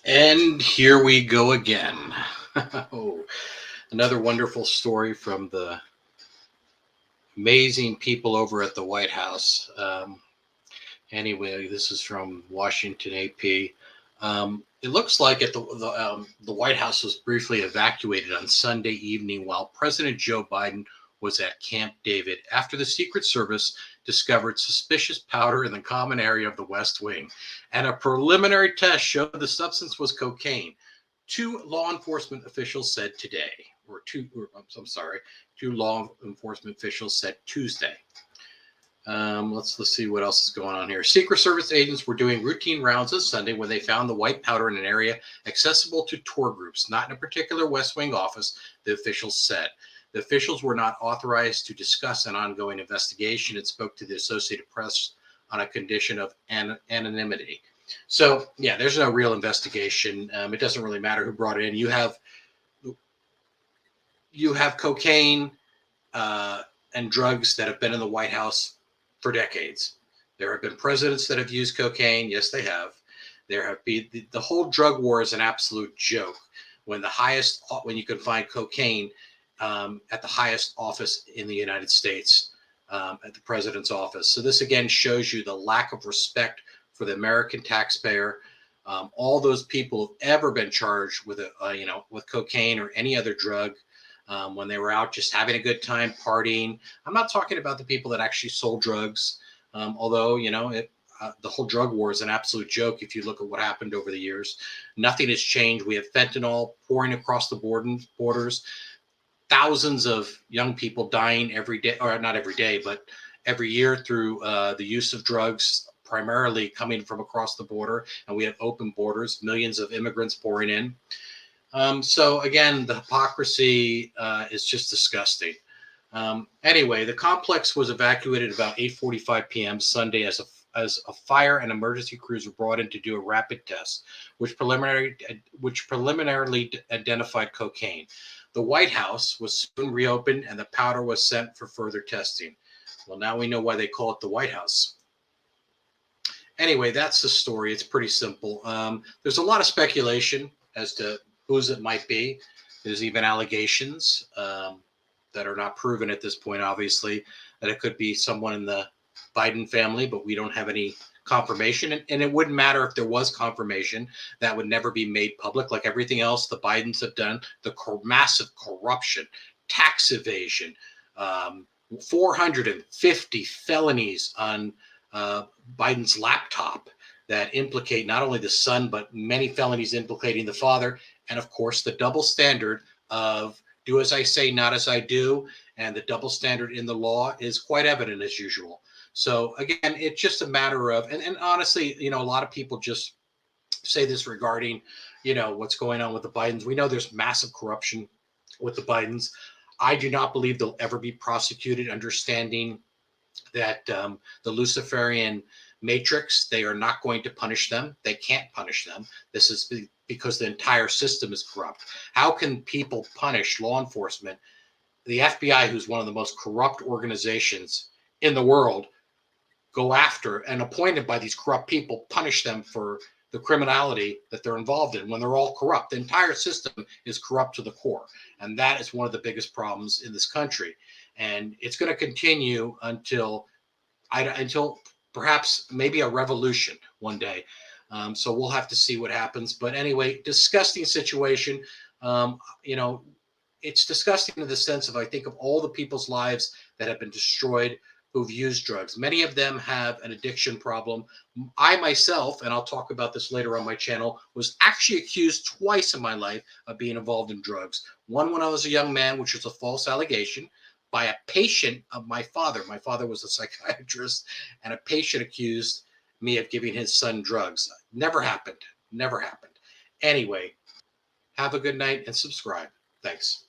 And here we go again. Oh, another wonderful story from the amazing people over at the White House. Anyway, this is from Washington AP. It looks like the White House was briefly evacuated on Sunday evening while President Joe Biden was at Camp David after the Secret Service discovered suspicious powder in the common area of the West Wing, and a preliminary test showed the substance was cocaine. Two law enforcement officials said today, or two, or, I'm sorry, two law enforcement officials said Tuesday. Let's see what else is going on here. Secret Service agents were doing routine rounds on Sunday when they found the white powder in an area accessible to tour groups, not in a particular West Wing office, the officials said. The officials were not authorized to discuss an ongoing investigation and spoke to the Associated Press on a condition of anonymity. So, yeah, there's no real investigation. It doesn't really matter who brought it in. You have cocaine uh, and drugs that have been in the White House for decades. There have been presidents that have used cocaine. Yes, they have. There have been the whole drug war is an absolute joke. When you can find cocaine at the highest office in the United States, at the president's office. So this again shows you the lack of respect for the American taxpayer. All those people who've ever been charged with with cocaine or any other drug when they were out just having a good time partying. I'm not talking about the people that actually sold drugs, although the whole drug war is an absolute joke. If you look at what happened over the years, nothing has changed. We have fentanyl pouring across the borders, thousands of young people dying every day, or not every day, but every year through the use of drugs, primarily coming from across the border. And we have open borders, millions of immigrants pouring in. So again, the hypocrisy is just disgusting. Anyway, the complex was evacuated about 8:45 p.m. Sunday as a fire and emergency crews were brought in to do a rapid test, which preliminarily identified cocaine. The White House was soon reopened and the powder was sent for further testing. Well, now we know why they call it the White House. Anyway, that's the story. It's pretty simple. There's a lot of speculation as to whose it might be. There's even allegations that are not proven at this point, obviously, that it could be someone in the Biden family, but we don't have any confirmation. And it wouldn't matter if there was confirmation, that would never be made public. Like everything else the Bidens have done, the massive corruption, tax evasion, 450 felonies on uh, Biden's laptop that implicate not only the son, but many felonies implicating the father. And of course, the double standard of do as I say, not as I do. And the double standard in the law is quite evident as usual. So again, it's just a matter of, and honestly, a lot of people just say this regarding, what's going on with the Bidens. We know there's massive corruption with the Bidens. I do not believe they'll ever be prosecuted, understanding that the Luciferian matrix, they are not going to punish them. They can't punish them. This is because the entire system is corrupt. How can people punish law enforcement? The FBI, who's one of the most corrupt organizations in the world, go after and appointed by these corrupt people, punish them for the criminality that they're involved in when they're all corrupt. The entire system is corrupt to the core. And that is one of the biggest problems in this country. And it's going to continue until perhaps maybe a revolution one day. So we'll have to see what happens. But anyway, disgusting situation. Um, you know, it's disgusting in the sense of I think of all the people's lives that have been destroyed who've used drugs. Many of them have an addiction problem. I myself, and I'll talk about this later on my channel, was actually accused twice in my life of being involved in drugs. One when I was a young man, which was a false allegation by a patient of my father. My father was a psychiatrist, and a patient accused me of giving his son drugs. Never happened. Never happened. Anyway, have a good night and subscribe. Thanks.